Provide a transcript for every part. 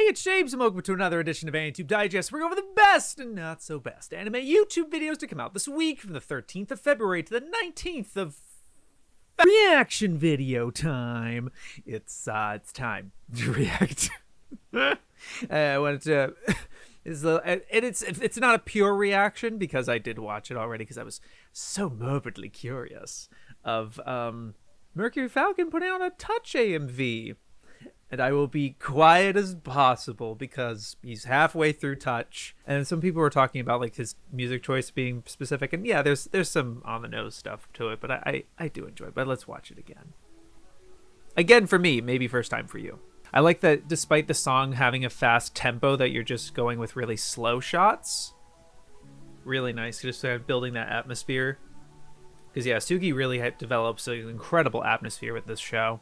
it's James and welcome to another edition of AniTube Digest. We're going over the best and not so best anime YouTube videos to come out this week from the 13th of February to the 19th of reaction video time. It's time to react. I wanted to... It's not a pure reaction because I did watch it already because I was so morbidly curious of MercuryFalcon putting on a Touch AMV. And I will be quiet as possible because he's halfway through Touch. And some people were talking about like his music choice being specific. And yeah, there's some on the nose stuff to it, but I do enjoy it. But let's watch it again. Again for me, maybe first time for you. I like that despite the song having a fast tempo that you're just going with really slow shots. Really nice, just building that atmosphere. Because yeah, Sugi really develops an incredible atmosphere with this show.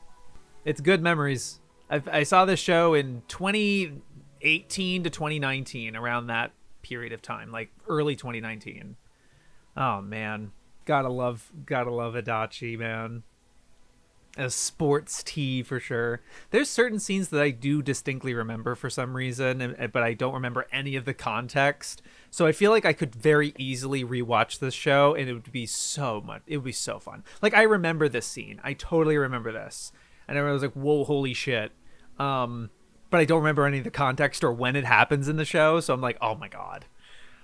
It's good memories. I saw this show in 2018 to 2019, around that period of time, like early 2019. Oh man, gotta love Adachi, man. A sports tee for sure. There's certain scenes that I do distinctly remember for some reason, but I don't remember any of the context. So I feel like I could very easily rewatch this show, and it would be so fun. Like I remember this scene. I totally remember this. And I was like, whoa, holy shit. But I don't remember any of the context or when it happens in the show. So I'm like, oh my God.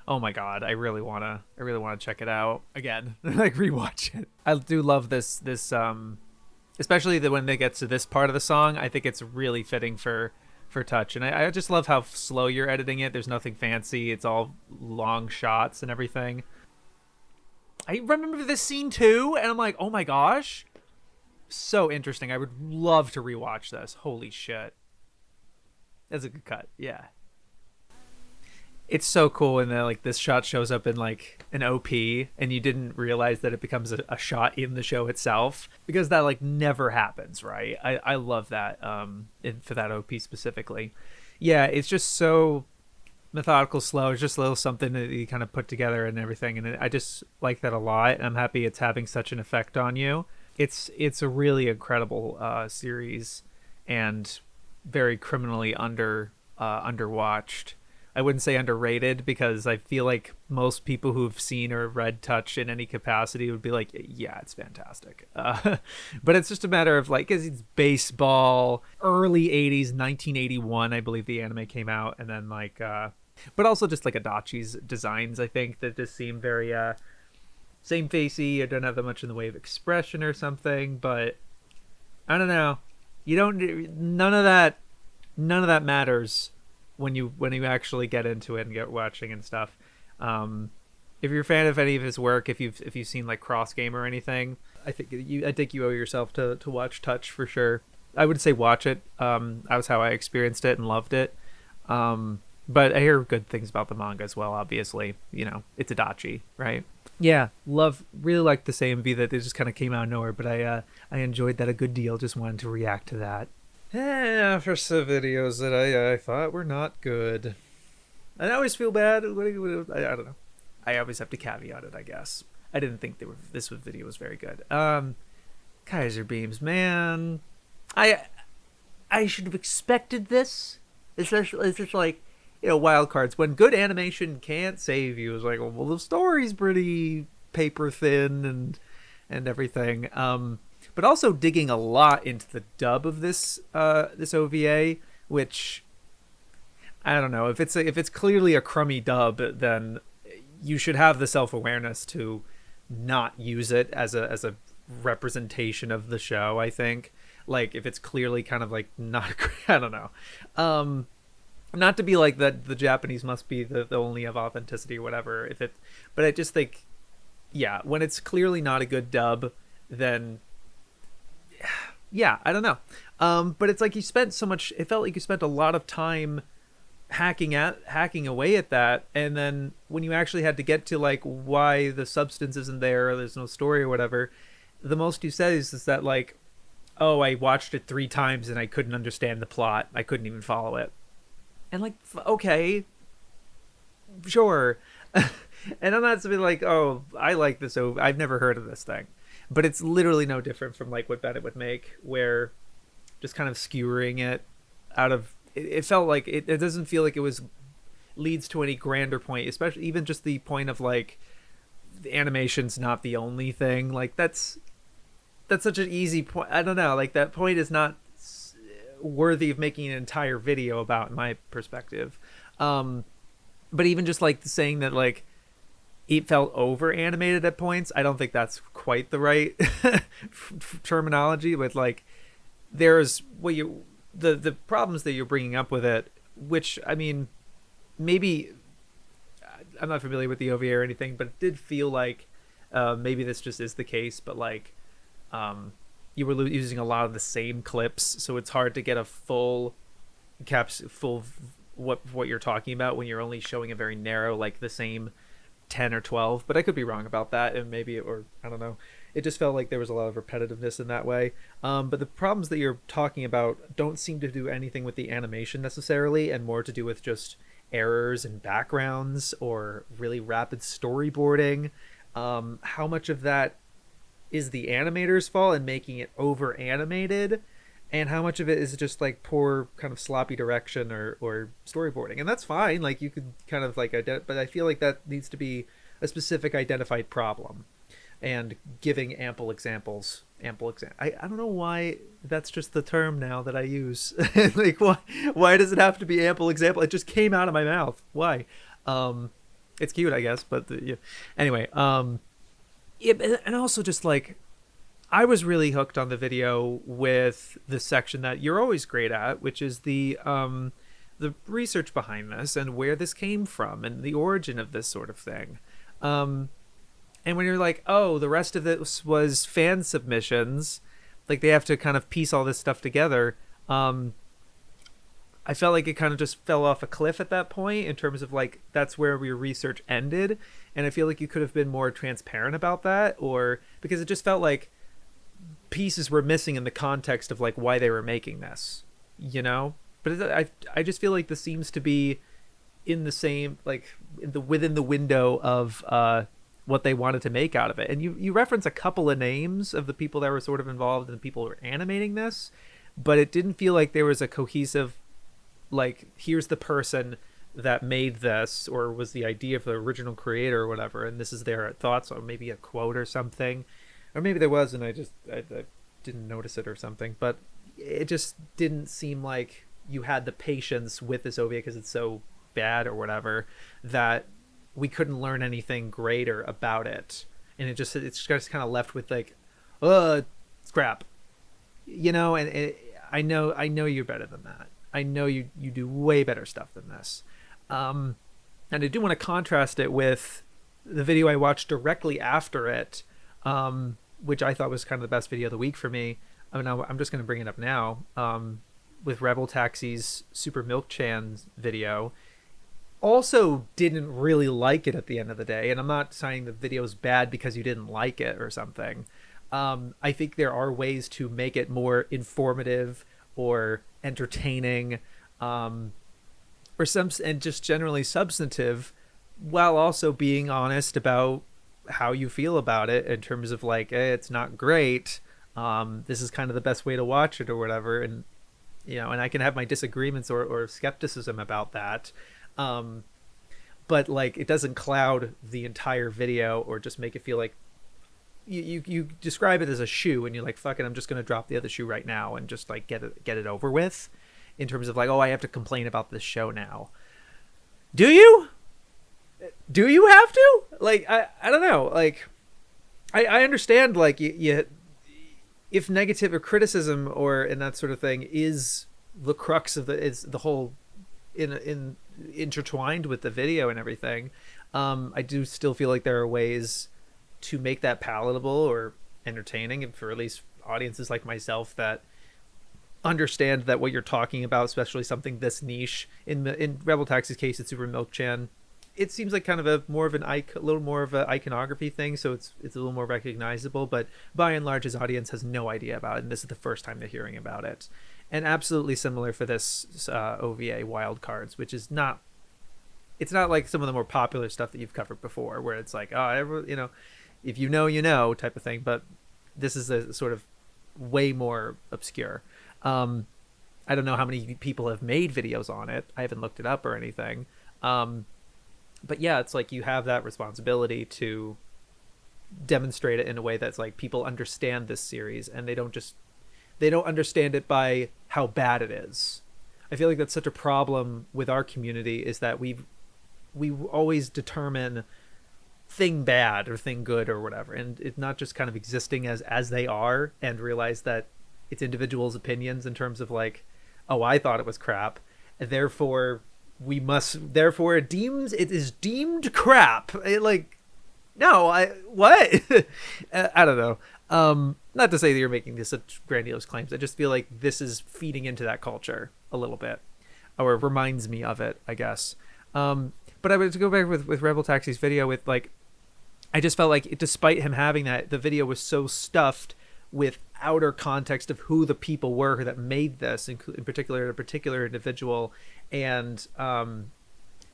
I really want to check it out again. Like rewatch it. I do love this, especially when they get to this part of the song. I think it's really fitting for Touch. And I just love how slow you're editing it. There's nothing fancy. It's all long shots and everything. I remember this scene too. And I'm like, oh my gosh. So interesting. I would love to rewatch this. Holy shit. That's a good cut. Yeah. It's so cool when like this shot shows up in like an OP and you didn't realize that it becomes a shot in the show itself, because that like never happens, right? I love that for that OP specifically. Yeah, it's just so methodical, slow. It's just a little something that you kind of put together and everything, and I just like that a lot. And I'm happy it's having such an effect on you. It's a really incredible series and very criminally underwatched. I wouldn't say underrated, because I feel like most people who've seen or read Touch in any capacity would be like, yeah, it's fantastic. But it's just a matter of like, because it's baseball, early 80s, 1981, I believe the anime came out. And then like, but also just like Adachi's designs, I think, that just seem very... same facey. I don't have that much in the way of expression or something, but I don't know. None of that matters when you actually get into it and get watching and stuff. If you're a fan of any of his work, if you've seen like Kross Game or anything, I think you owe yourself to watch Touch for sure. I would say watch it. That was how I experienced it and loved it. But I hear good things about the manga as well. Obviously, it's Adachi, right? Yeah, really liked the AMV that they just kind of came out of nowhere, but I enjoyed that a good deal. Just wanted to react to that. For some videos that I thought were not good. I always feel bad. I don't know. I always have to caveat it, I guess. I didn't think this video was very good. KaiserBeamz, man. I should have expected this. Especially, it's just like, wild cards. When good animation can't save you, it's like, well, the story's pretty paper thin and everything. But also digging a lot into the dub of this OVA, which I don't know, if it's clearly a crummy dub, then you should have the self-awareness to not use it as a representation of the show. I think, like, if it's clearly kind of like not, I don't know. Not to be like that the Japanese must be the only of authenticity or whatever. But I just think, yeah, when it's clearly not a good dub, then yeah, I don't know. But it's like it felt like you spent a lot of time hacking away at that, and then when you actually had to get to like why the substance isn't there, or there's no story or whatever, the most you said is that like, oh, I watched it 3 times and I couldn't understand the plot. I couldn't even follow it. And like, okay, sure. And I'm not something like, oh, I like this. So I've never heard of this thing, but it's literally no different from like what Bennett would make, where just kind of skewering it out of it felt like it doesn't feel like it was leads to any grander point, especially even just the point of like the animation's not the only thing. Like that's such an easy point. I don't know, like that point is not worthy of making an entire video about, in my perspective. But even just like saying that like it felt over animated at points, I don't think that's quite the right terminology. But like there's what you the problems that you're bringing up with it, which I mean, maybe I'm not familiar with the OVA or anything, but it did feel like maybe this just is the case, but like you were using a lot of the same clips, so it's hard to get a full what you're talking about when you're only showing a very narrow, like the same 10 or 12. But I could be wrong about that, and maybe, or I don't know, it just felt like there was a lot of repetitiveness in that way. But the problems that you're talking about don't seem to do anything with the animation necessarily, and more to do with just errors in backgrounds or really rapid storyboarding. How much of that is the animator's fault in making it over animated, and how much of it is just like poor kind of sloppy direction or storyboarding? And that's fine, like you could kind of like but I feel like that needs to be a specific identified problem, and giving ample examples. I don't know why that's just the term now that I use. Like why does it have to be ample example? It just came out of my mouth. Why? It's cute, I guess, but yeah. Anyway, and also just like I was really hooked on the video with the section that you're always great at, which is the research behind this and where this came from and the origin of this sort of thing. And when you're like, oh, the rest of this was fan submissions, like they have to kind of piece all this stuff together. I felt like it kind of just fell off a cliff at that point in terms of like, that's where your research ended. And I feel like you could have been more transparent about that, or because it just felt like pieces were missing in the context of like why they were making this, you know? But I just feel like this seems to be in the same, like within the window of, what they wanted to make out of it. And you reference a couple of names of the people that were sort of involved and the people who were animating this, but it didn't feel like there was a cohesive, like, here's the person that made this, or was the idea of the original creator or whatever, and this is their thoughts, or maybe a quote or something, or maybe there was and I didn't notice it or something. But it just didn't seem like you had the patience with this OVA because it's so bad or whatever, that we couldn't learn anything greater about it, and it's just kind of left with like, it's crap, you know. And I know you're better than that. I know you do way better stuff than this. And I do want to contrast it with the video I watched directly after it, which I thought was kind of the best video of the week for me. I mean, I'm just going to bring it up now, with RebelTaxi's Super Milk Chan video. Also didn't really like it at the end of the day, and I'm not saying the video's bad because you didn't like it or something. I think there are ways to make it more informative or entertaining, and just generally substantive, while also being honest about how you feel about it in terms of like, it's not great. This is kind of the best way to watch it or whatever. And, you know, and I can have my disagreements or skepticism about that. But like, it doesn't cloud the entire video or just make it feel like you describe it as a shoe and you're like, fuck it, I'm just going to drop the other shoe right now and just like get it over with, in terms of like, oh, I have to complain about this show now. Do you have to? Like, I don't know. Like, I understand, like, you if negative or criticism or and that sort of thing is the crux of is the whole in intertwined with the video and everything, I do still feel like there are ways to make that palatable or entertaining, and for at least audiences like myself that understand that what you're talking about, especially something this niche. In RebelTaxi's case, it's Super Milk Chan. It seems like kind of a little more of an iconography thing, so it's a little more recognizable. But by and large, his audience has no idea about it, and this is the first time they're hearing about it. And absolutely similar for this OVA Wild Cards, which is not. It's not like some of the more popular stuff that you've covered before, where it's like, oh, you know, if you know type of thing. But this is a sort of way more obscure. I don't know how many people have made videos on it. I haven't looked it up or anything. But yeah, it's like you have that responsibility to demonstrate it in a way that's like people understand this series, and they don't understand it by how bad it is. I feel like that's such a problem with our community, is that we always determine thing bad or thing good or whatever, and it's not just kind of existing as they are, and realize that it's individuals' opinions in terms of like, oh, I thought it was crap, and therefore it is deemed crap. Like, no, what? I don't know. Not to say that you're making this such grandiose claims. I just feel like this is feeding into that culture a little bit, or it reminds me of it, I guess. But I would go back with RebelTaxi's video with like, I just felt like despite him having that, the video was so stuffed with outer context of who the people were that made this, in particular a particular individual, and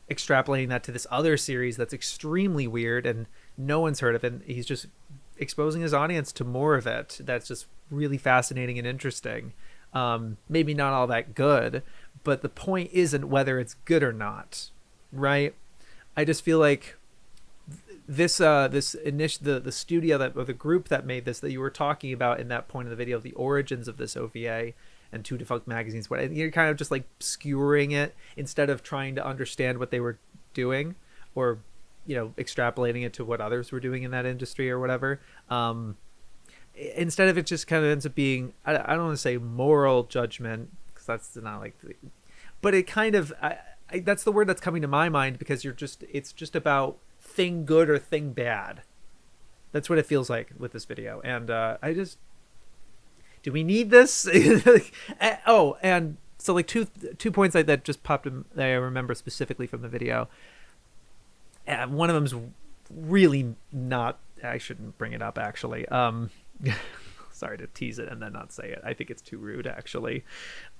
extrapolating that to this other series that's extremely weird and no one's heard of it. And he's just exposing his audience to more of it. That's just really fascinating and interesting. Maybe not all that good, but the point isn't whether it's good or not, right? I just feel like the studio or the group that made this, that you were talking about in that point of the video, the origins of this OVA and Two Defunct Magazines, what you're kind of just like skewering it instead of trying to understand what they were doing, or extrapolating it to what others were doing in that industry or whatever. Instead of it just kind of ends up being, I don't want to say moral judgment, because that's not like, but it kind of, that's the word that's coming to my mind, because it's just about thing good or thing bad. That's what it feels like with this video. And do we need this? Oh, and so like two points that just popped in, that I remember specifically from the video. One of them's really not, I shouldn't bring it up actually. Sorry to tease it and then not say it. I think it's too rude actually.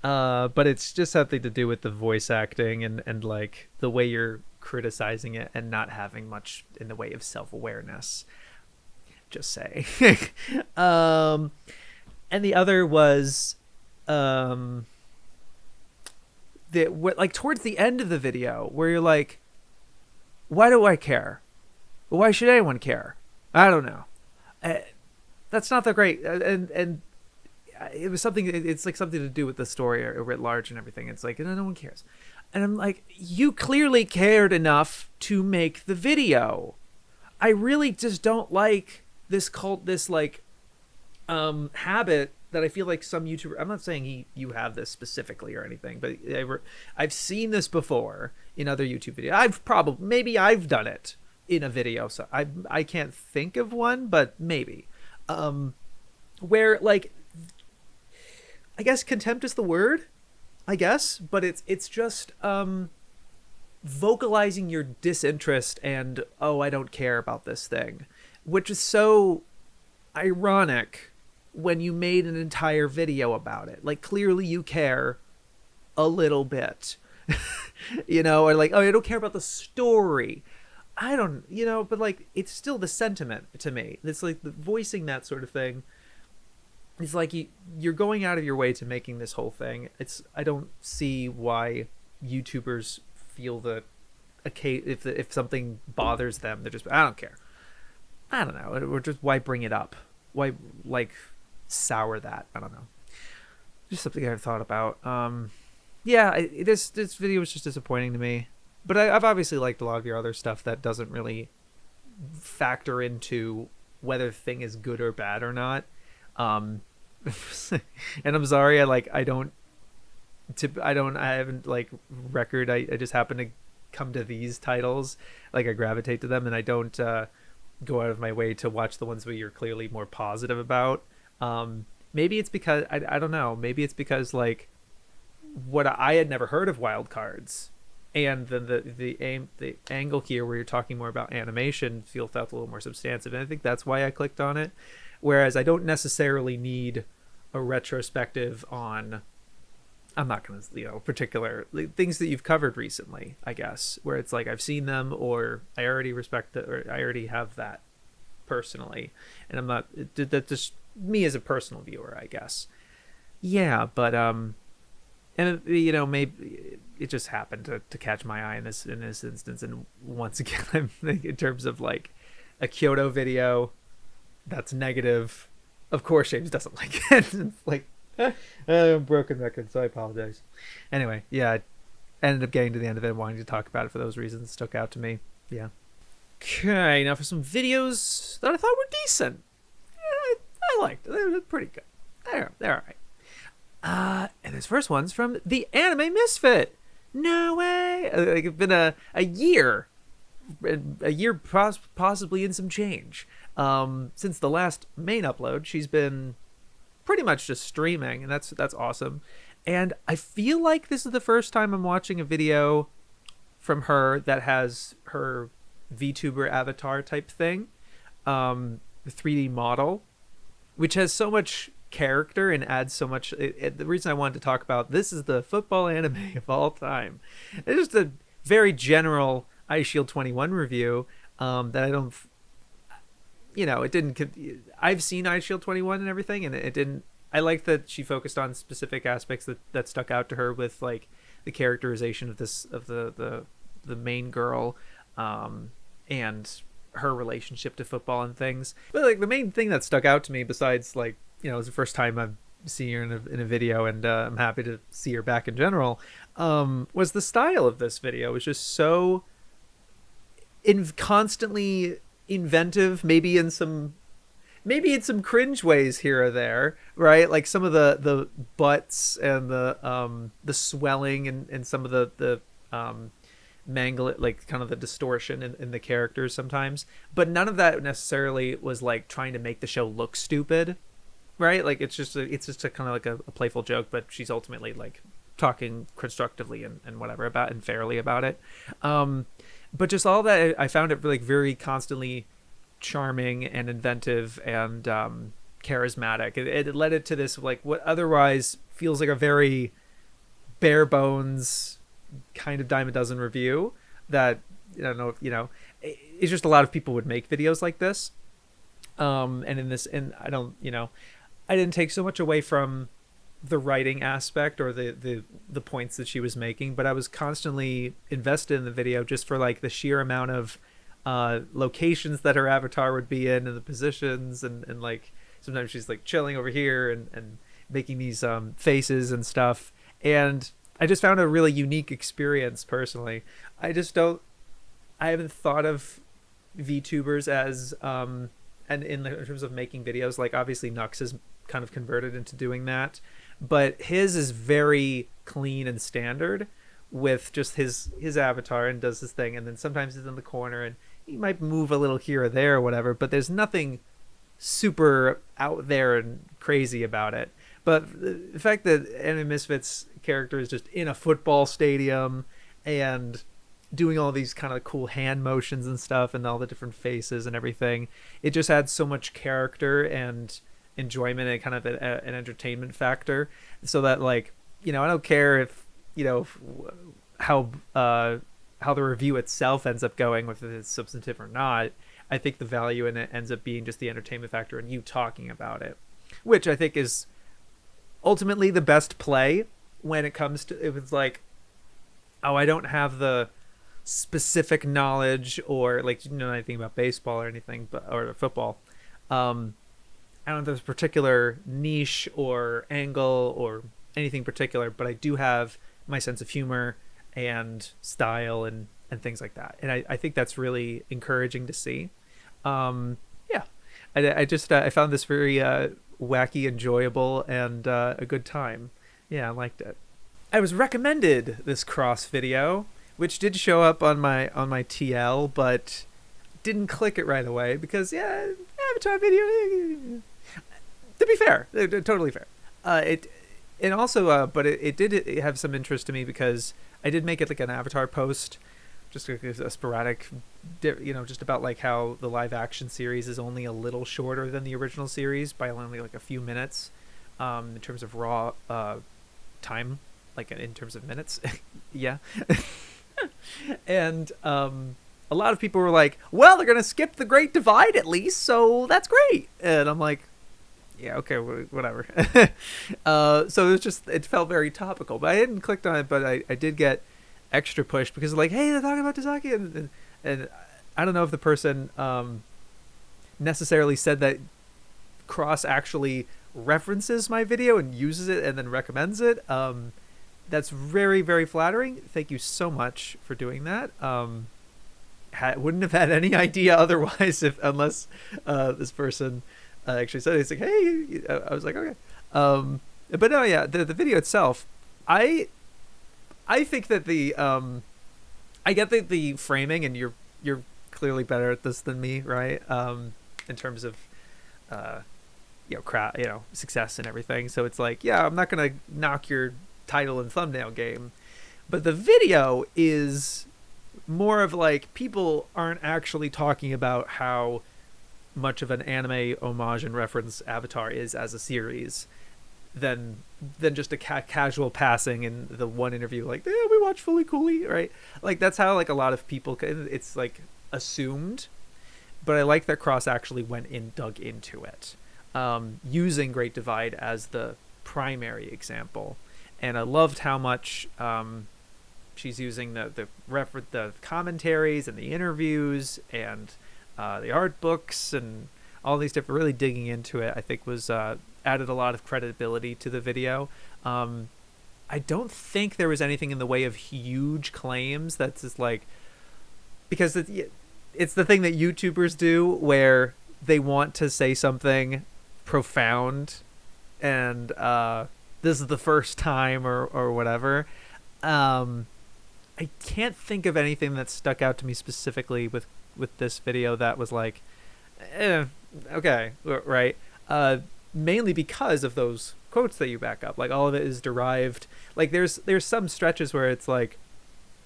But it's just something to do with the voice acting and like the way you're criticizing it and not having much in the way of self-awareness. Just say. And the other was like towards the end of the video where you're like, why do I care? Why should anyone care? I don't know. That's not that great. And it was something, it's like something to do with the story writ large and everything. It's like, no one cares. And I'm like, you clearly cared enough to make the video. I really just don't like this habit that I feel like some YouTuber, I'm not saying you have this specifically or anything, but I've seen this before in other YouTube videos. Maybe I've done it in a video, so I can't think of one, but maybe. Where like, I guess contempt is the word, I guess, but it's just vocalizing your disinterest and, oh, I don't care about this thing, which is so ironic when you made an entire video about it. Like, clearly you care a little bit, or like, oh, I don't care about the story. I don't, but like, it's still the sentiment to me. It's like voicing that sort of thing. It's like you're going out of your way to making this whole thing. I don't see why YouTubers feel that if something bothers them, they're just, I don't care. I don't know. Or just, why bring it up? Why like sour that? I don't know. Just something I've thought about. This video was just disappointing to me. But I've obviously liked a lot of your other stuff that doesn't really factor into whether the thing is good or bad or not. And I'm sorry, I haven't like record. I just happen to come to these titles. Like, I gravitate to them, and I don't go out of my way to watch the ones where you're clearly more positive about. Maybe it's because I don't know. Maybe it's because like what I had never heard of wild cards. And then the angle here where you're talking more about animation felt a little more substantive, and I think that's why I clicked on it. Whereas I don't necessarily need a retrospective on, I'm not going to, particular things that you've covered recently, I guess, where it's like I've seen them, or I already respect that, or I already have that personally, and I'm not, that's just me as a personal viewer, I guess. Yeah, but And you know, maybe it just happened to catch my eye in this instance. And once again, I'm thinking in terms of like a Kyoto video that's negative. Of course, James doesn't like it. It's like broken record, so I apologize. Anyway, yeah, I ended up getting to the end of it and wanting to talk about it for those reasons. It stuck out to me. Yeah. Okay, now for some videos that I thought were decent. I liked it. They were pretty good. They're all right. And this first one's from the Anime Misfit. No way. Like, it's been a year, possibly in some change. Since the last main upload, she's been pretty much just streaming, and that's awesome. And I feel like this is the first time I'm watching a video from her that has her VTuber avatar type thing, the 3D model, which has so much character and adds so much. The reason I wanted to talk about this is the football anime of all time. It's just a very general Ice Shield 21 review that I don't, you know, it didn't. I've seen Ice Shield 21 and everything, and it didn't. I like that she focused on specific aspects that stuck out to her with like the characterization of the main girl, and her relationship to football and things. But like the main thing that stuck out to me, besides like, you know, it was the first time I've seen her in a video, and I'm happy to see her back in general, was the style of this video. It was just so constantly inventive, maybe in some cringe ways here or there, right? Like some of the butts and the swelling and some of the mangle it, like kind of the distortion in the characters sometimes, but none of that necessarily was like trying to make the show look stupid, right? Like it's just a kind of like a playful joke, but she's ultimately like talking constructively and whatever about and fairly about it. But just all that, I found it like very constantly charming and inventive and charismatic. It led it to this like what otherwise feels like a very bare bones kind of dime a dozen review that, I don't know if, you know, it's just a lot of people would make videos like this. And in this, and I don't, you know, I didn't take so much away from the writing aspect or the points that she was making, but I was constantly invested in the video just for like the sheer amount of locations that her avatar would be in and the positions and like sometimes she's like chilling over here and making these faces and stuff. And I just found a really unique experience personally. I haven't thought of VTubers as and in terms of making videos, like obviously Nux is kind of converted into doing that, but his is very clean and standard with just his avatar and does his thing, and then sometimes he's in the corner and he might move a little here or there or whatever, but there's nothing super out there and crazy about it. But the fact that Anime Misfit's character is just in a football stadium and doing all these kind of cool hand motions and stuff and all the different faces and everything, it just adds so much character and enjoyment and kind of an entertainment factor, so that, like, you know, I don't care if, you know, how the review itself ends up going, whether it's substantive or not. I think the value in it ends up being just the entertainment factor and you talking about it, which I think is ultimately the best play when it comes to, it was like, oh, I don't have the specific knowledge or like, you know, anything about baseball or anything, but or football. I don't have this particular niche or angle or anything particular, but I do have my sense of humor and style and things like that. And I think that's really encouraging to see. Yeah, I found this very wacky, enjoyable, and a good time. Yeah, I liked it. I was recommended this Kross video, which did show up on my TL, but didn't click it right away because, yeah, Avatar video. To be fair, totally fair. It also, but it did have some interest to me because I did make it like an Avatar post, just a sporadic, you know, just about like how the live action series is only a little shorter than the original series by only like a few minutes, in terms of raw time, like in terms of minutes. Yeah. And a lot of people were like, well, they're gonna skip the Great Divide at least, so that's great. And I'm like, yeah, okay, whatever. So it felt very topical, but I hadn't clicked on it, but I did get extra push because like, hey, they're talking about Tazaki, and I don't know if the person necessarily said that Kross actually references my video and uses it and then recommends it. That's very, very flattering. Thank you so much for doing that. Wouldn't have had any idea otherwise unless this person actually said it. It's like, hey, I was like, okay. But no, yeah, the video itself, I think that I get the framing, and you're clearly better at this than me, right? In terms of success and everything. So it's like, yeah, I'm not gonna knock your title and thumbnail game, but the video is more of like, people aren't actually talking about how much of an anime homage and reference Avatar is as a series than just a casual passing in the one interview, like, yeah, we watch Fully Cooley, right? Like, that's how like a lot of people, it's like assumed. But I like that Kross actually went in, dug into it, using Great Divide as the primary example. And I loved how much she's using the commentaries and the interviews and the art books and all these different, really digging into it. I think was added a lot of credibility to the video. I don't think there was anything in the way of huge claims that's just like, because it's the thing that YouTubers do where they want to say something profound and this is the first time or whatever. I can't think of anything that stuck out to me specifically with this video that was like, okay, right? Mainly because of those quotes that you back up. Like, all of it is derived. Like, there's some stretches where it's like,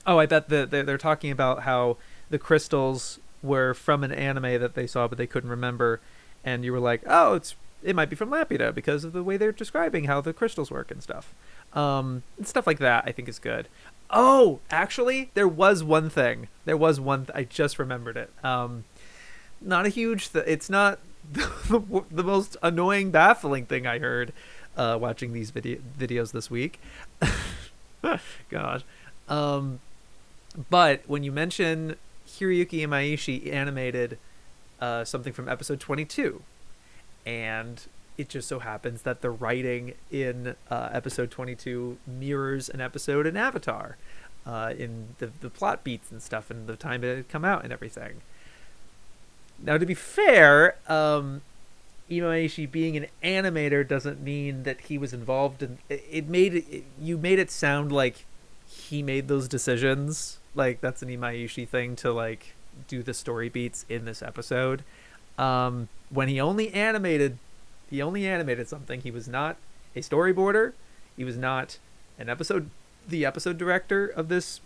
oh, I bet they're talking about how the crystals were from an anime that they saw but they couldn't remember, and you were like, oh, it might be from Laputa because of the way they're describing how the crystals work and stuff. And stuff like that I think is good. Oh, actually, there was one thing. I just remembered it. Not a huge it's not the most annoying, baffling thing I heard watching these videos this week. Gosh. But when you mention Hiroyuki Imaishi animated something from episode 22, and it just so happens that the writing in episode 22 mirrors an episode in Avatar, in the plot beats and stuff and the time it had come out and everything. Now, to be fair, Imaishi being an animator doesn't mean that he was involved in it. You made it sound like he made those decisions. Like, that's an Imaishi thing to like do the story beats in this episode. When he only animated something. He was not a storyboarder. He was not the episode director of this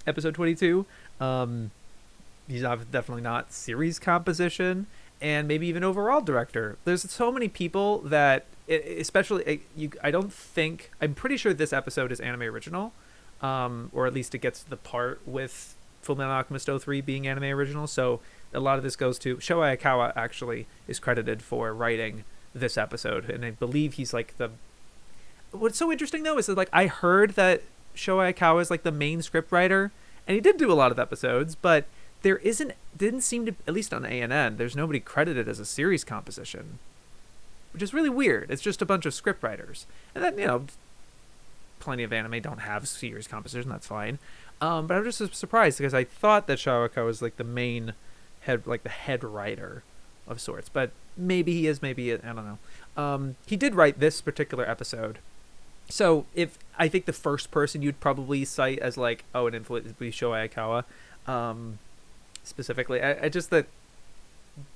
episode 22. He's definitely not series composition, and maybe even overall director. There's so many people that, especially I'm pretty sure this episode is anime original, or at least it gets the part with Fullmetal Alchemist 03 being anime original. So a lot of this goes to Shoei Aikawa. Actually is credited for writing this episode, and I believe he's like what's so interesting though is that, like, I heard that Shoei Aikawa is like the main script writer, and he did do a lot of episodes, but didn't seem to, at least on ANN, there's nobody credited as a series composition, which is really weird. It's just a bunch of script writers, and then, plenty of anime don't have series composition. That's fine. But I'm just surprised because I thought that Shoei Aikawa was like the main head, like the head writer of sorts, but maybe he is, maybe I don't know. He did write this particular episode, so I think the first person you'd probably cite as like, oh, an influence would be Shoei Aikawa, specifically. I just that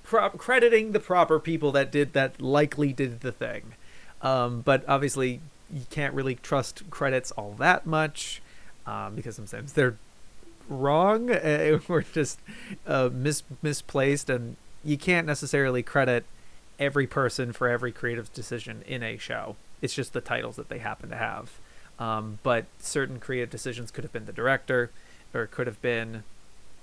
crediting the proper people that likely did the thing, but obviously you can't really trust credits all that much, because sometimes they're wrong or just misplaced, and you can't necessarily credit every person for every creative decision in a show. It's just the titles that they happen to have. But certain creative decisions could have been the director, or it could have been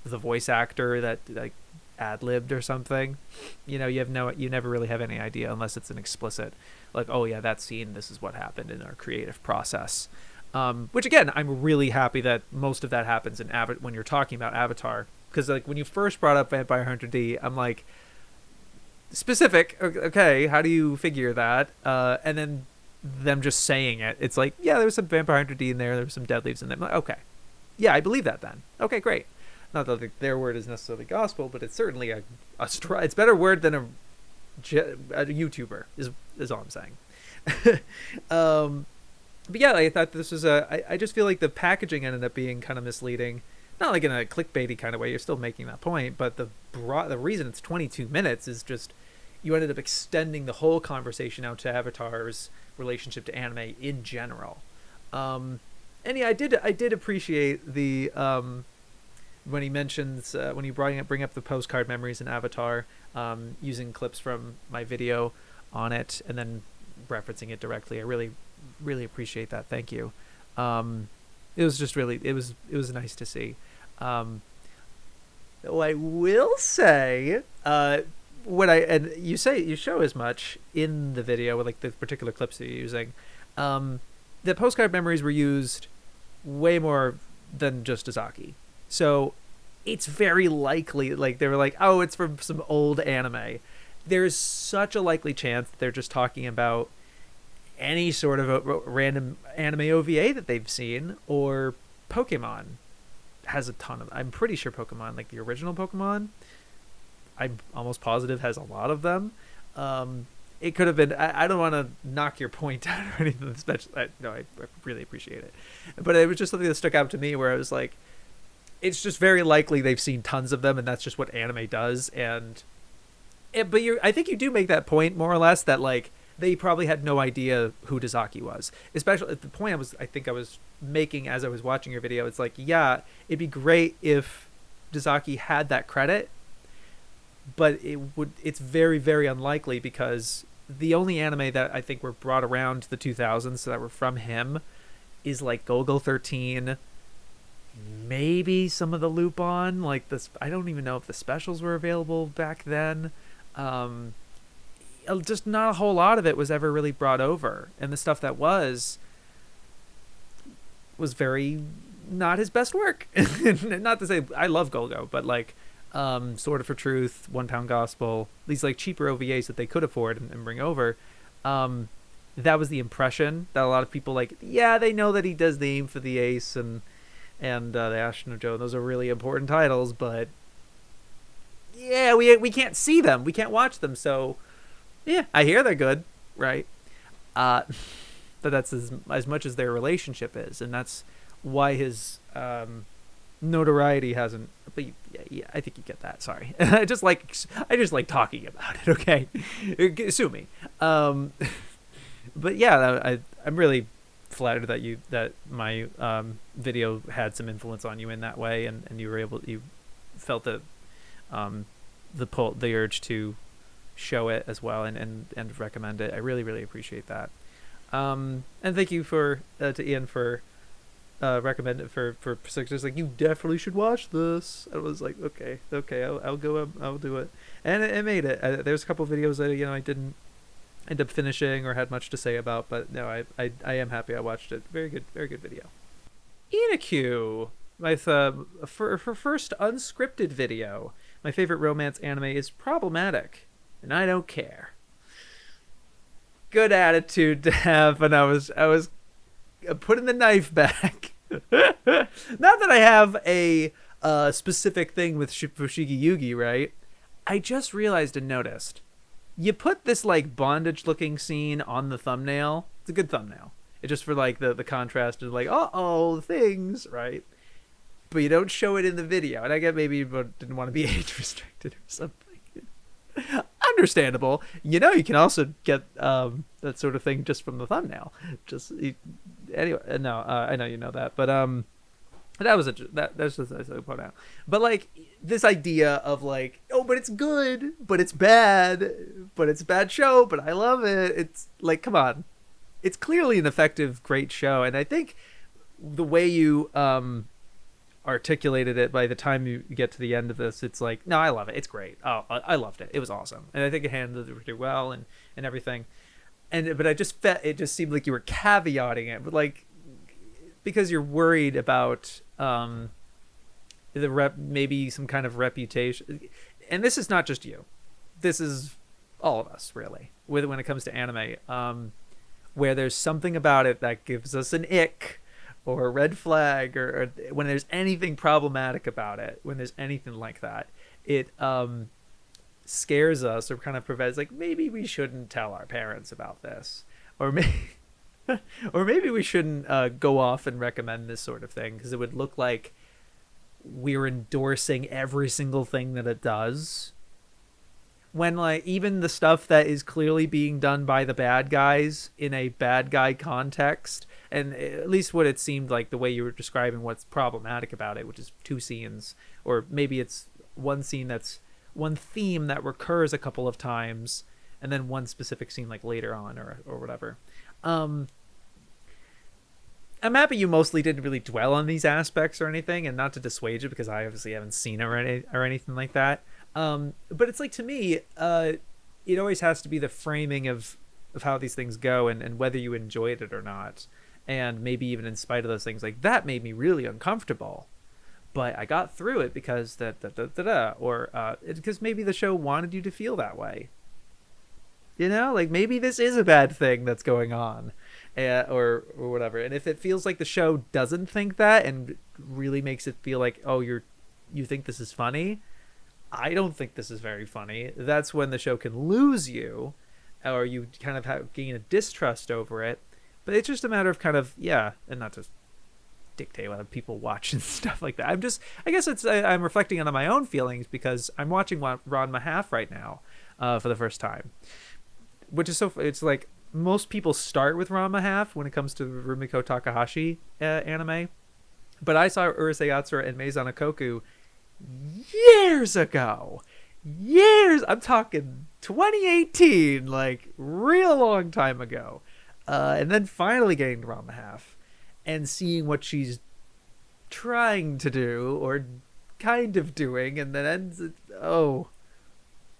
the voice actor that like ad-libbed or something. You know, you never really have any idea unless it's an explicit, like, oh yeah, that scene, this is what happened in our creative process. Which again, I'm really happy that most of that happens in when you're talking about Avatar, because like when you first brought up Vampire Hunter D, I'm like, specific, okay, how do you figure that? And then them just saying it, it's like, yeah, there was some Vampire Hunter D in there was some dead leaves in there. I'm like, okay, yeah, I believe that then. Okay, great. Not that their word is necessarily gospel, but it's certainly it's better word than a YouTuber is all I'm saying. But yeah, I thought this was I just feel like the packaging ended up being kind of misleading. Not like in a clickbaity kind of way. You're still making that point, but the reason it's 22 minutes is just you ended up extending the whole conversation out to Avatar's relationship to anime in general. And yeah, I did appreciate the when he mentions when you bring up the postcard memories in Avatar, using clips from my video on it and then referencing it directly. I really appreciate that. Thank you. It was just really it was nice to see. Though I will say, and you show as much in the video with like the particular clips that you're using, the postcard memories were used way more than just Azaki. So it's very likely, like they were like, oh, it's from some old anime. There's such a likely chance that they're just talking about any sort of a random anime OVA that they've seen, or Pokemon has a ton of. I'm pretty sure Pokemon, like the original Pokemon, I'm almost positive has a lot of them. It could have been. I don't want to knock your point out or anything special. No, I really appreciate it, but it was just something that stuck out to me where I was like, it's just very likely they've seen tons of them, and that's just what anime does. But I think you do make that point more or less that like they probably had no idea who Dazaki was, especially at the point I think I was making as I was watching your video. It's like, yeah, it'd be great if Dazaki had that credit, but it's very, very unlikely because the only anime that I think were brought around the 2000s that were from him is like Golgo 13, maybe some of the Lupin, like this. I don't even know if the specials were available back then. Just not a whole lot of it was ever really brought over, and the stuff that was very not his best work. Not to say I love Golgo, but like Sword for Truth, One Pound Gospel, these like cheaper OVAs that they could afford and bring over, that was the impression that a lot of people like, yeah, they know that he does the Aim for the Ace and the Ashton of Joe, those are really important titles, but yeah, we can't see them, we can't watch them, so yeah, I hear they're good, right? But that's as much as their relationship is, and that's why his notoriety hasn't. But yeah, I think you get that. Sorry, I just like talking about it. Okay, sue me. But yeah, I'm really flattered that my video had some influence on you in that way, and you felt the urge to show it as well and recommend it. I really, really appreciate that. And thank you to Ian for recommending it for just like, you definitely should watch this. I was like, okay, I'll go, I'll do it, and it made it. There's a couple of videos that I didn't end up finishing or had much to say about, but no, I am happy I watched it. Very good video. Inakyu, my for first unscripted video. My favorite romance anime is problematic, and I don't care. Good attitude to have, and I was putting the knife back. Not that I have a specific thing with Fushigi Yugi, right? I just realized and noticed, you put this like bondage looking scene on the thumbnail. It's a good thumbnail. It's just for like the contrast and like, things, right? But you don't show it in the video, and I get maybe you didn't want to be age restricted or something. Understandable. You can also get that sort of thing just from the thumbnail. Anyway, no, I know you know that, but that's just a point out. But like this idea of like, oh, but it's good, but it's bad, but it's a bad show, but I love it. It's like, come on, it's clearly an effective, great show, and I think the way you articulated it, by the time you get to the end of this, it's like, no, I love it. It's great. Oh, I loved it. It was awesome. And I think it handled it pretty well and everything. But I just felt, it just seemed like you were caveating it, but like, because you're worried about maybe some kind of reputation. And this is not just you. This is all of us, really, when it comes to anime, where there's something about it that gives us an ick or a red flag, or when there's anything problematic about it, when there's anything like that, it scares us or kind of prevents, like, maybe we shouldn't tell our parents about this, or maybe we shouldn't go off and recommend this sort of thing, because it would look like we're endorsing every single thing that it does, when like even the stuff that is clearly being done by the bad guys in a bad guy context, and at least what it seemed like, the way you were describing what's problematic about it, which is 2 scenes, or maybe it's one scene that's one theme that recurs a couple of times, and then one specific scene like later on, or whatever. I'm happy you mostly didn't really dwell on these aspects or anything, and not to dissuade you, because I obviously haven't seen it or anything like that. But it's like, to me, it always has to be the framing of how these things go, and whether you enjoyed it or not. And maybe even in spite of those things, like, that made me really uncomfortable, but I got through it because because maybe the show wanted you to feel that way. You know, like, maybe this is a bad thing that's going on, or whatever. And if it feels like the show doesn't think that, and really makes it feel like, oh, you think this is funny, I don't think this is very funny, that's when the show can lose you, or you kind of gain a distrust over it. But it's just a matter of kind of, and not to dictate what people watch and stuff like that. I guess I'm reflecting on my own feelings, because I'm watching Ranma Half right now, for the first time, which is it's like, most people start with Ranma Half when it comes to Rumiko Takahashi anime, but I saw Urusei Yatsura and Maison Koku years ago. I'm talking 2018, like, real long time ago. And then finally getting to Ranma Half and seeing what she's trying to do, or kind of doing, and then ends it, oh,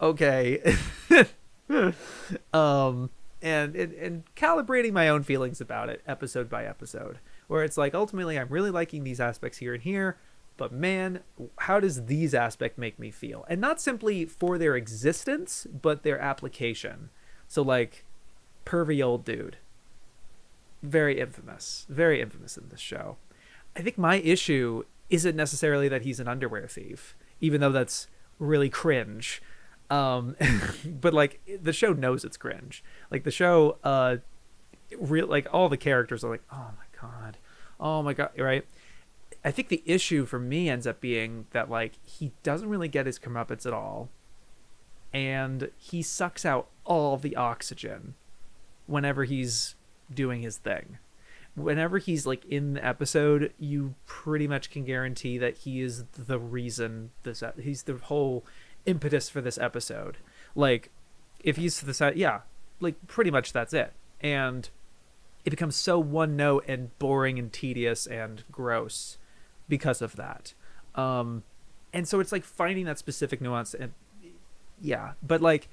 okay. And calibrating my own feelings about it episode by episode, where it's like, ultimately, I'm really liking these aspects here and here, but man, how does these aspects make me feel? And not simply for their existence, but their application. So, like, pervy old dude, very infamous in this show. I think my issue isn't necessarily that he's an underwear thief, even though that's really cringe. But like, the show knows it's cringe. Like, the show, like, all the characters are like, oh my god, right? I think the issue for me ends up being that, like, he doesn't really get his comeuppance at all, and he sucks out all the oxygen whenever he's doing his thing. Whenever he's, like, in the episode, you pretty much can guarantee that he is the reason he's the whole impetus for this episode. Like, if he's like, pretty much that's it. And it becomes so one note and boring and tedious and gross because of that. And so it's like finding that specific nuance, and but like,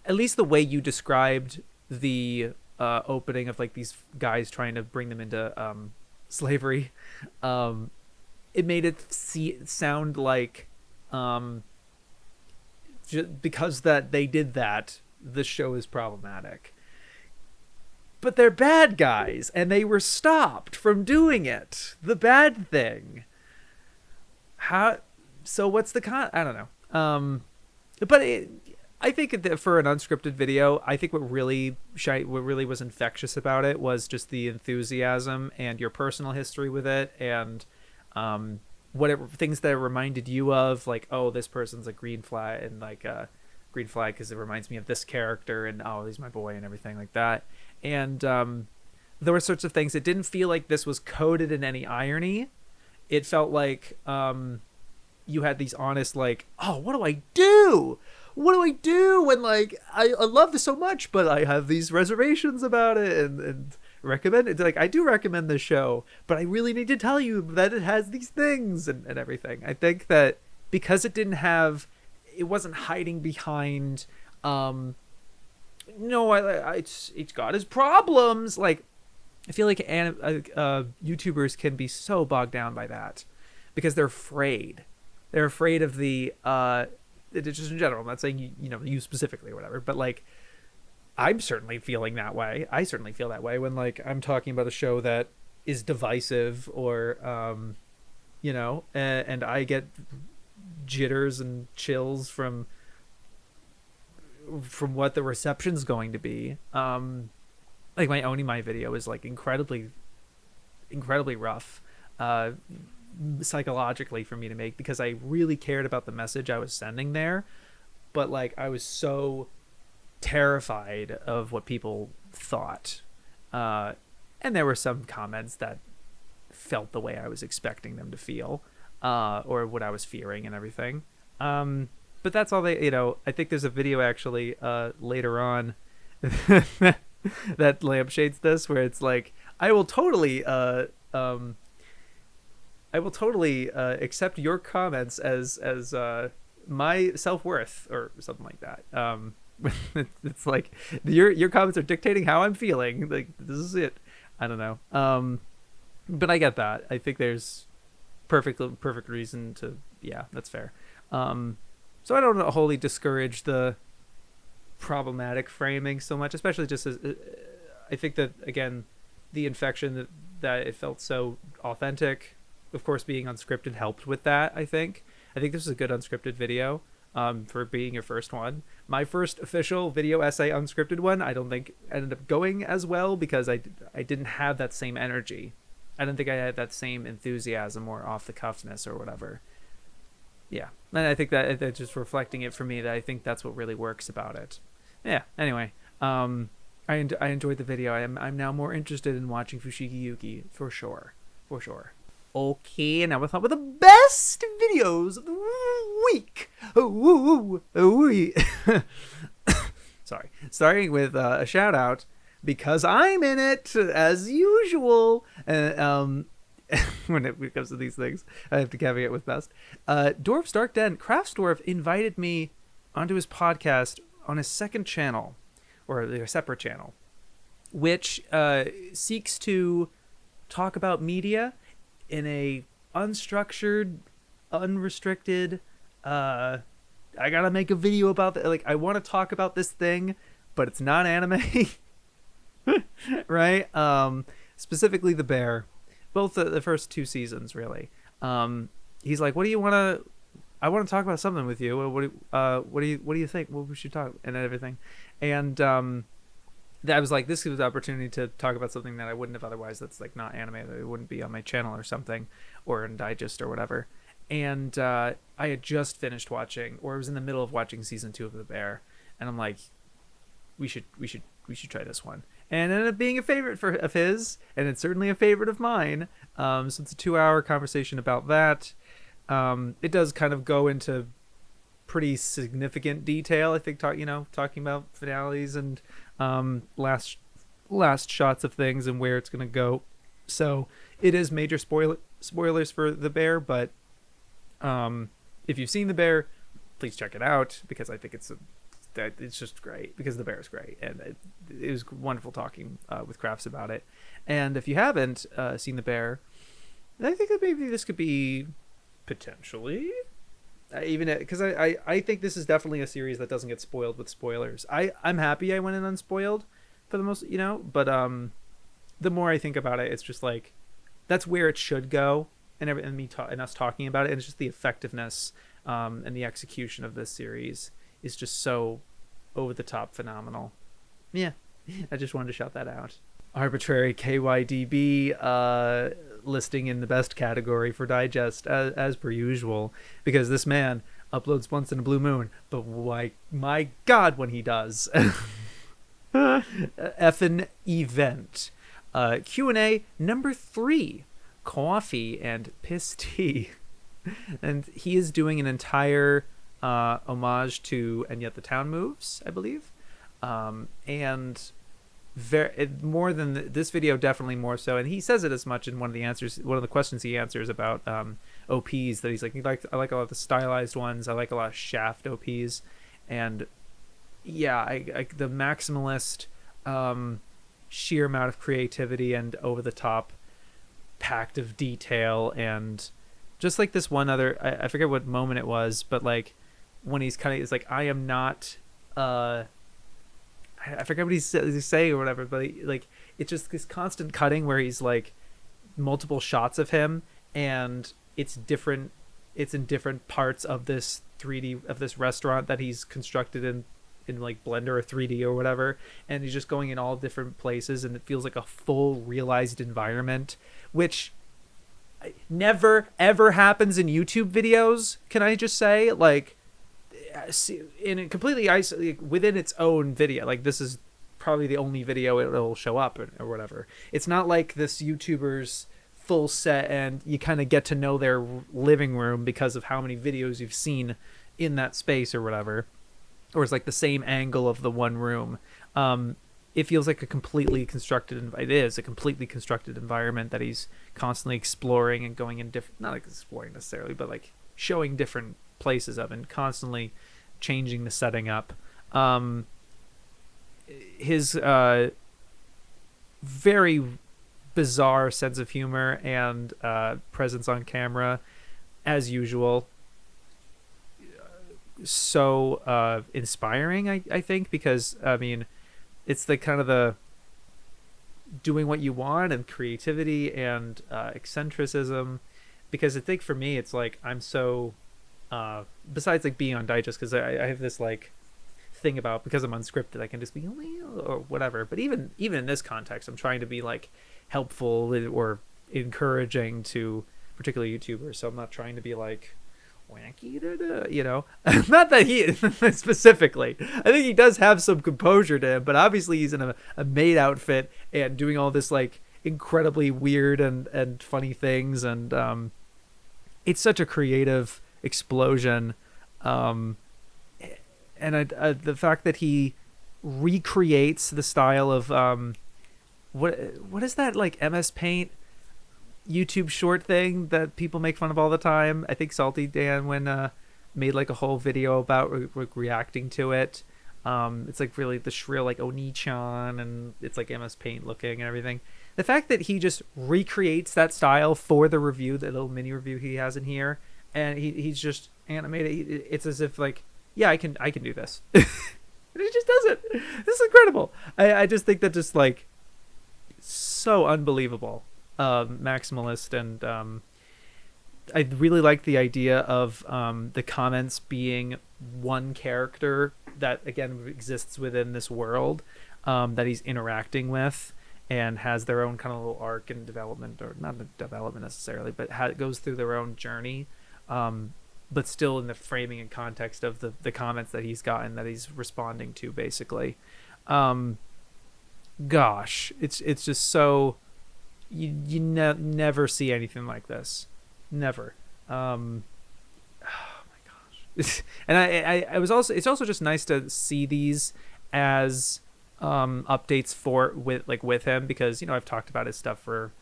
at least the way you described the opening of, like, these guys trying to bring them into slavery, it made it sound like because that they did that, the show is problematic. But they're bad guys, and they were stopped from doing it. The bad thing. So what's the I don't know. But I think that for an unscripted video, I think what really was infectious about it was just the enthusiasm and your personal history with it, and whatever things that it reminded you of, like, oh, this person's a green flag, and like green flag because it reminds me of this character, and oh, he's my boy, and everything like that. And there were sorts of things. It didn't feel like this was coded in any irony. It felt like you had these honest, like, oh, what do I do? What do I do when, like, I love this so much, but I have these reservations about it, and recommend it. Like, I do recommend the show, but I really need to tell you that it has these things and everything. I think that because it wasn't hiding behind, no, it's got its problems. Like, I feel like YouTubers can be so bogged down by that because they're afraid. They're afraid of the just in general. I'm not saying you specifically or whatever, but like, I'm certainly feeling that way. I certainly feel that way when like I'm talking about a show that is divisive or and I get jitters and chills from what the reception's going to be. Like my Onimai video is like incredibly rough psychologically for me to make because I really cared about the message I was sending there, but like I was so terrified of what people thought, and there were some comments that felt the way I was expecting them to feel, or what I was fearing and everything. But that's all they, I think there's a video actually later on that lampshades this, where it's like, I will totally accept your comments as my self-worth or something like that. It's like your comments are dictating how I'm feeling. Like, this is it. I don't know. But I get that. I think there's perfect reason to, yeah, that's fair. So I don't wholly discourage the problematic framing so much, especially just as I think that, again, the infection that it felt so authentic, of course, being unscripted helped with that. I think this is a good unscripted video for being your first one. My first official video essay unscripted one, I don't think ended up going as well because I didn't have that same energy. I don't think I had that same enthusiasm or off the cuffness or whatever. Yeah, and I think that just reflecting it for me, that I think that's what really works about it. Yeah. Anyway, I enjoyed the video. I'm now more interested in watching Fushigi Yuki for sure. Okay, now we'll talk about the best videos of the week. Sorry, starting with a shout out because I'm in it as usual. When it comes to these things, I have to caveat with best. Dorf's Dark Den. Craftsdorf invited me onto his podcast on his second channel, or a separate channel, which seeks to talk about media in a unstructured, unrestricted, I gotta make a video about that. Like, I want to talk about this thing, but it's not anime. Right? Specifically the bear. Both the first two seasons, really. He's like, "What do you want to? I want to talk about something with you. What do you think? What we should talk and everything." And I was like, "This is the opportunity to talk about something that I wouldn't have otherwise. That's like not anime. That it wouldn't be on my channel or something, or in Digest or whatever." And I had just finished watching, or I was in the middle of watching season 2 of The Bear, and I'm like, "We should try this one." And it ended up being a favorite of his, and it's certainly a favorite of mine. So it's a 2-hour conversation about that. It does kind of go into pretty significant detail, I think, talking about finales and last shots of things and where it's going to go. So it is major spoilers for The Bear, but if you've seen The Bear, please check it out, because I think it's just great, because The Bear is great, and it was wonderful talking with Crafts about it. And if you haven't seen The Bear, I think that maybe this could be potentially even because I think this is definitely a series that doesn't get spoiled with spoilers. I'm happy I went in unspoiled for the most, but the more I think about it, it's just like that's where it should go, and us talking about it, and it's just the effectiveness and the execution of this series is just so over the top phenomenal. Yeah, I just wanted to shout that out. Arbitrary KYDB listing in the best category for Digest as per usual, because this man uploads once in a blue moon, but why, my God, when he does. Effin' event. Q&A number 3, coffee and piss tea. And he is doing an entire homage to And Yet the Town Moves, I believe, and more than this video, definitely more so. And he says it as much in one of the questions he answers about OPs, that he's like, I like a lot of the stylized ones. I like a lot of shaft OPs. And yeah, I the maximalist sheer amount of creativity and over the top packed of detail, and just like this one other, I forget what moment it was, but like when he's like, I am not I forget what he's saying or whatever, but like it's just this constant cutting where he's like multiple shots of him, and it's in different parts of this 3D of this restaurant that he's constructed in like Blender or 3D or whatever, and he's just going in all different places, and it feels like a full realized environment, which never ever happens in YouTube videos, can I just say? Like, in a completely isolated within its own video, like this is probably the only video it'll show up or whatever. It's not like this YouTuber's full set and you kind of get to know their living room because of how many videos you've seen in that space or whatever, or it's like the same angle of the one room. It feels like a completely constructed environment that he's constantly exploring and going in different, not like exploring necessarily, but like showing different places of, and constantly changing the setting up. His very bizarre sense of humor and presence on camera, as usual, so inspiring, I think, because I mean, it's the kind of the doing what you want and creativity and eccentricism, because I think for me it's like I'm so besides like being on Digest, because I have this like thing about, because I'm unscripted, I can just be or whatever, but even in this context I'm trying to be like helpful or encouraging to particular YouTubers, so I'm not trying to be like wacky, you know. Not that he specifically, I think he does have some composure to him, but obviously he's in a maid outfit and doing all this like incredibly weird and funny things, and it's such a creative explosion, and the fact that he recreates the style of what is that, like MS Paint YouTube short thing that people make fun of all the time? I think Salty Dan made like a whole video about reacting to it. It's like really the shrill like Oni-chan, and it's like MS Paint looking and everything. The fact that he just recreates that style for the review, the little mini review he has in here, and he's just animated. It's as if like, yeah, I can do this. And he just does it. This is incredible. I just think that just like so unbelievable. Maximalist, and I really like the idea of the comments being one character that again exists within this world that he's interacting with, and has their own kind of little arc and development, or not development necessarily, but goes through their own journey, but still in the framing and context of the comments that he's gotten, that he's responding to, basically. Gosh, it's just so you never see anything like this, never. Oh my gosh. And I was also, it's also just nice to see these as updates with him, because, you know, I've talked about his stuff for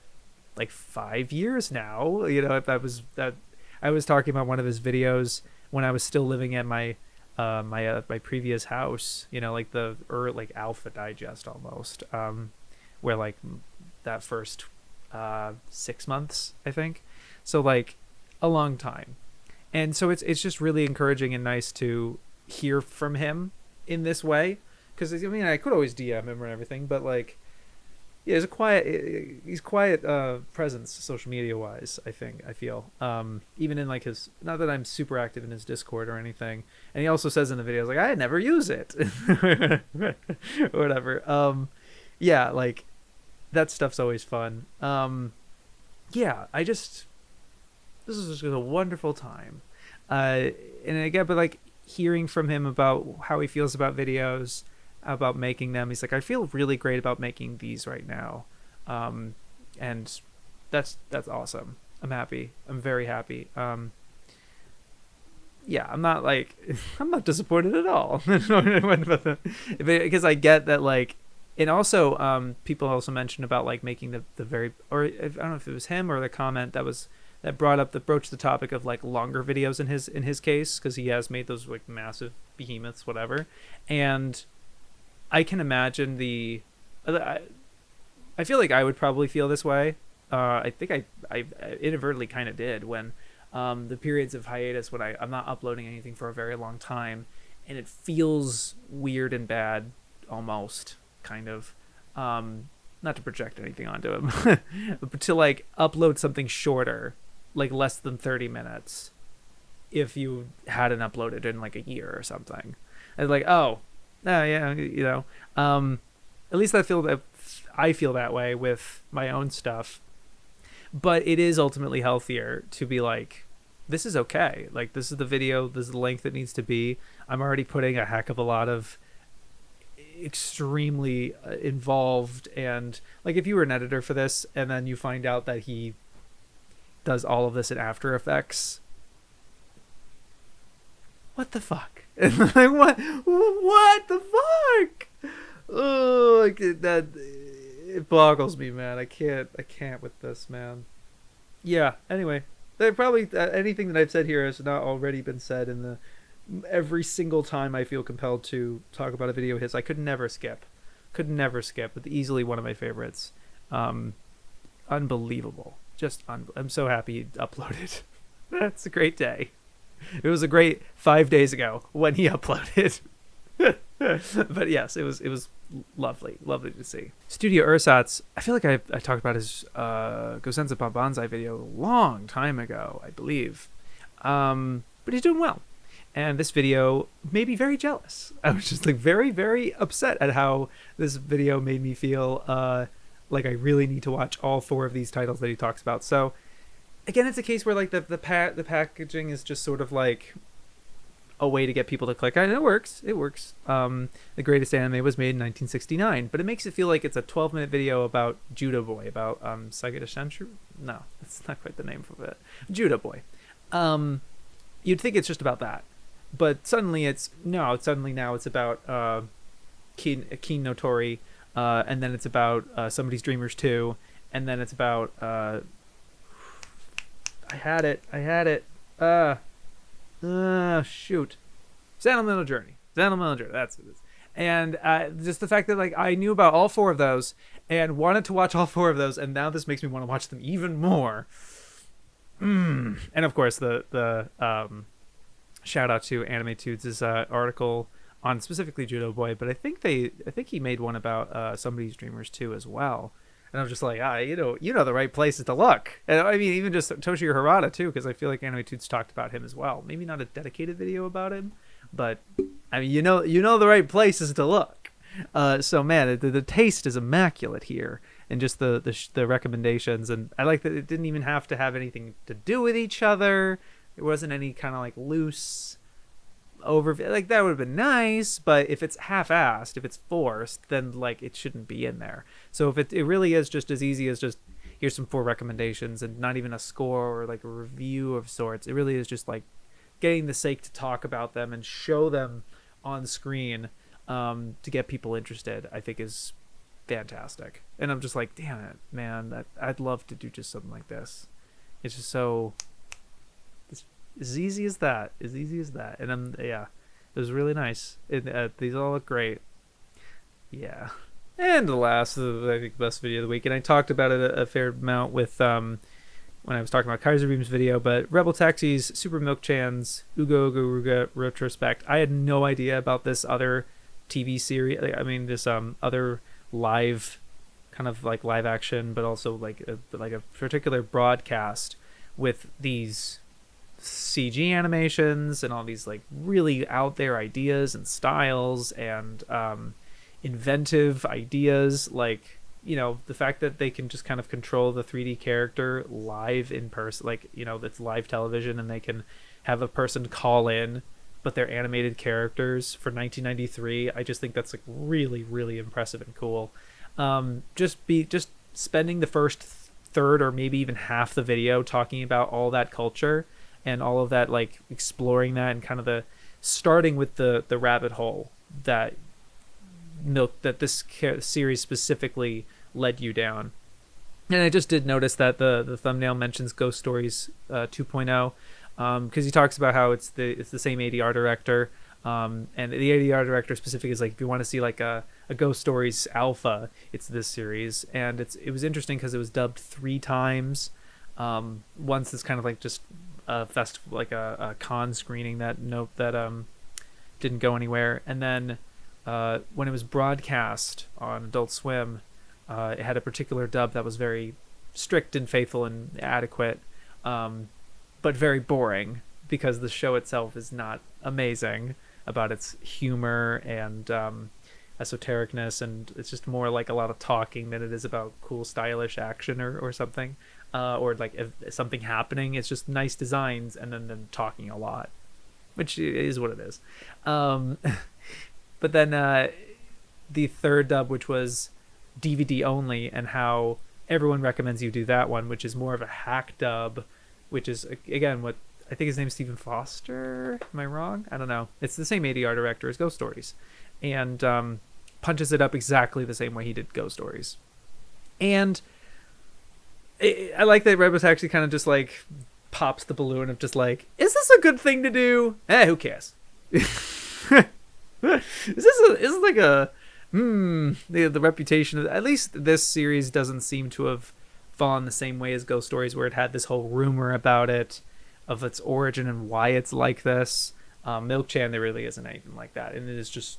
like 5 years now. You know, I was talking about one of his videos when I was still living at my my previous house, you know, like the like Alpha Digest almost, where like that first 6 months, I think. So like a long time. And so it's just really encouraging and nice to hear from him in this way, because I mean, I could always DM him and everything, but like, yeah, he's quiet presence social media wise, I feel, even in like his, not that I'm super active in his Discord or anything, and he also says in the videos like, I never use it or whatever. Yeah, like that stuff's always fun. Yeah, this is just a wonderful time, and again, but like hearing from him about how he feels about videos, about making them. He's like, I feel really great about making these right now, and that's awesome. I'm happy. I'm very happy. Yeah, I'm not disappointed at all, because I get that like And also, people also mentioned about like making the very, or I don't know if it was him or the comment that broached the topic of like longer videos in his case, because he has made those like massive behemoths, whatever. And I can imagine I feel like I would probably feel this way. I think I inadvertently kind of did when the periods of hiatus when I'm not uploading anything for a very long time, and it feels weird and bad almost, kind of. Not to project anything onto him, but to like upload something shorter, like less than 30 minutes, if you hadn't uploaded in like a year or something. And like, oh, yeah, you know. At least I feel that way with my own stuff. But it is ultimately healthier to be like, this is okay. Like, this is the video, this is the length it needs to be. I'm already putting a heck of a lot of extremely involved, and like if you were an editor for this and then you find out that he does all of this in After Effects, what the fuck? Like, what the fuck? Oh, like that, it boggles me, man. I can't with this, man. Yeah, anyway, there probably anything that I've said here has not already been said in the every single time I feel compelled to talk about a video of his. I could never skip. It's easily one of my favorites. Unbelievable. I'm so happy he uploaded. That's a great day. It was a great 5 days ago when he uploaded. But yes, it was lovely to see. Studio Ersatz, I feel like I talked about his Gosenza Banzai video a long time ago, I believe. But he's doing well. And this video made me very jealous. I was just like very, very upset at how this video made me feel like I really need to watch all 4 of these titles that he talks about. So again, it's a case where like the packaging is just sort of like a way to get people to click. And it works. The Greatest Anime was made in 1969, but it makes it feel like it's a 12-minute video about Judo Boy, about Sageda Shenshu. No, that's not quite the name of it. Judo Boy. You'd think it's just about that. But suddenly now it's about Keen no Tori, and then it's about Somebody's Dreamers 2, and then it's about I had it. Shoot. Sentimental Journey. That's what it is. And just the fact that like I knew about all 4 of those and wanted to watch all 4 of those, and now this makes me want to watch them even more. And of course the shout out to Anime Tudes' article on specifically Judo Boy, but I think he made one about Somebody's Dreamers 2 as well. And I'm just like, you know the right places to look. And I mean, even just Toshio Harada too, because I feel like Anime Tudes talked about him as well. Maybe not a dedicated video about him, but I mean, you know the right places to look. So man, the taste is immaculate here, and just the recommendations. And I like that it didn't even have to have anything to do with each other. There wasn't any kind of like loose overview. Like that would have been nice, but if it's half-assed, if it's forced, then like it shouldn't be in there. So if it really is just as easy as just here's some 4 recommendations and not even a score or like a review of sorts, it really is just like getting the sake to talk about them and show them on screen to get people interested, I think is fantastic. And I'm just like, damn it, man, I'd love to do just something like this. It's just so as easy as that. And it was really nice. These all look great. Yeah. And the last, I think, best video of the week, and I talked about it a fair amount with when I was talking about KaiserBeamz video, but RebelTaxi's Super Milk Chan's Uga Uga Ruga retrospect. I had no idea about this other TV series. I mean, this other live, kind of like live action, but also like a particular broadcast with these CG animations and all these like really out there ideas and styles and inventive ideas, like, you know, the fact that they can just kind of control the 3D character live in person, like, you know, that's live television, and they can have a person call in but they're animated characters for 1993. I just think that's like really, really impressive and cool. Just spending the first third or maybe even half the video talking about all that culture and all of that, like exploring that, and kind of the starting with the rabbit hole that milk that this series specifically led you down. And I just did notice that the thumbnail mentions Ghost Stories 2.0, because he talks about how it's the same ADR director, and the ADR director specific is like, if you want to see like a Ghost Stories alpha, it's this series. And it was interesting because it was dubbed 3 times. Once it's kind of like just a festival, like a con screening that didn't go anywhere, and then when it was broadcast on Adult Swim, it had a particular dub that was very strict and faithful and adequate, but very boring because the show itself is not amazing about its humor and esotericness, and it's just more like a lot of talking than it is about cool stylish action or something, or like if something happening. It's just nice designs and then them talking a lot, which is what it is. But then the third dub, which was DVD only, and how everyone recommends you do that one, which is more of a hack dub, which is, again, what I think his name is Stephen Foster. Am I wrong? I don't know. It's the same ADR director as Ghost Stories, and punches it up exactly the same way he did Ghost Stories. And I like that RebelTaxi kind of just like pops the balloon of just like, is this a good thing to do? Who cares? Is this like a the reputation of, at least this series doesn't seem to have fallen the same way as Ghost Stories, where it had this whole rumor about it, of its origin and why it's like this. Milk-chan, there really isn't anything like that, and it is just,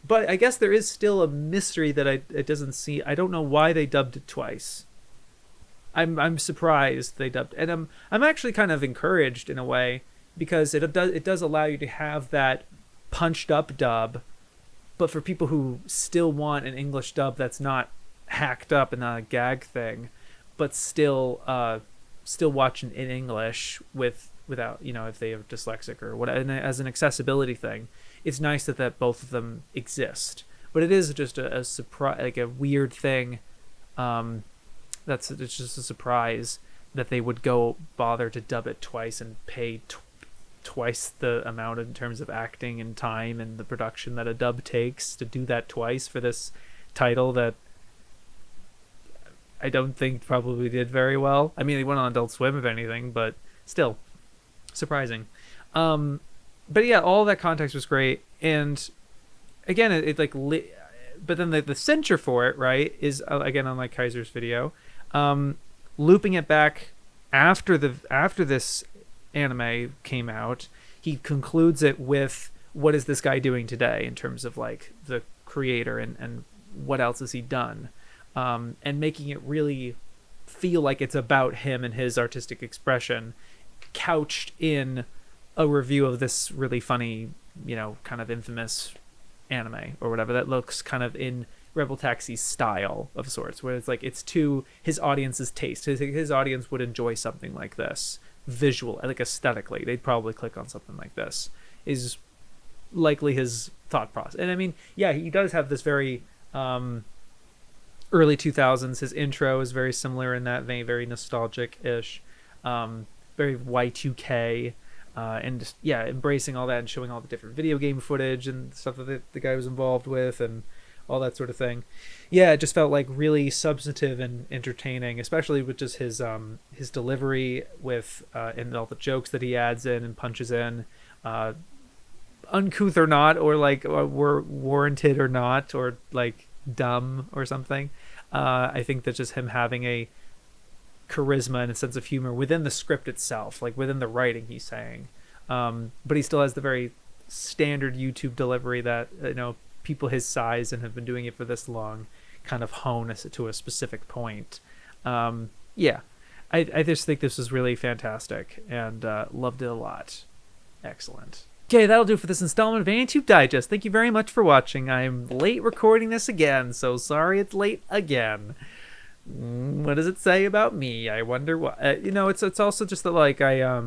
but I guess there is still a mystery that it doesn't see. I don't know why they dubbed it twice. I'm surprised they dubbed, and I'm actually kind of encouraged in a way, because it does allow you to have that punched up dub, but for people who still want an English dub that's not hacked up and not a gag thing, but still watching in English without, if they are dyslexic or what, and as an accessibility thing, it's nice that both of them exist. But it is just a surprise, like a weird thing. It's just a surprise that they would go bother to dub it twice and pay twice the amount in terms of acting and time and the production that a dub takes to do that twice for this title that I don't think probably did very well. I mean, they went on Adult Swim if anything, but still surprising. But yeah, all that context was great, and again, but then the censure for it, right, is again on like Kaiser's video, looping it back after this anime came out. He concludes it with, what is this guy doing today in terms of like the creator and what else has he done, and making it really feel like it's about him and his artistic expression, couched in a review of this really funny, kind of infamous anime or whatever that looks kind of in RebelTaxi's style of sorts, where it's like it's to his audience's taste. His audience would enjoy something like this, visual, like aesthetically. They'd probably click on something like this, is likely his thought process. And I mean, yeah, he does have this very early 2000s. His intro is very similar in that vein, very nostalgic-ish, very Y2K. And just, yeah, embracing all that and showing all the different video game footage and stuff that the guy was involved with and all that sort of thing. Yeah, it just felt like really substantive and entertaining, especially with just his delivery with and all the jokes that he adds in and punches in, uncouth or not, or like were warranted or not, or like dumb or something. I think that just him having a charisma and a sense of humor within the script itself, like within the writing he's saying, but he still has the very standard YouTube delivery that people his size and have been doing it for this long kind of hone us to a specific point. Yeah, I just think this was really fantastic and loved it a lot. Excellent. Okay, that'll do for this installment of AniTube Digest. Thank you very much for watching. I'm late recording this again, so sorry it's late again. What does it say about me? I wonder what. It's also just that like I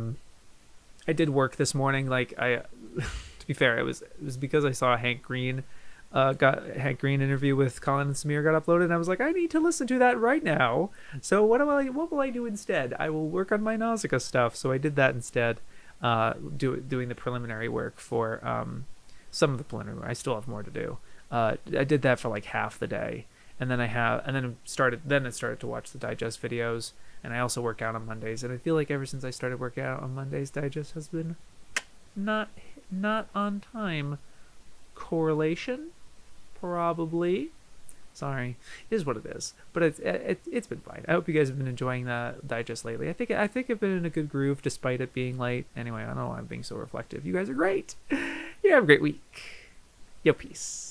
did work this morning. Like to be fair, it was because I saw Hank Green interview with Colin and Samir got uploaded, and I was like, I need to listen to that right now. So what will I do instead? I will work on my Nausicaa stuff. So I did that instead. Doing the preliminary work for some of the preliminary. I still have more to do. I did that for like half the day, and then it started to watch the digest videos, and I also work out on Mondays, and I feel like ever since I started working out on Mondays, digest has been not on time. Correlation, probably. Sorry, it is what it is. But it's been fine. I hope you guys have been enjoying the digest lately. I think I've been in a good groove despite it being late. Anyway, I don't know why I'm being so reflective. You guys are great. You have a great week. Yo, peace.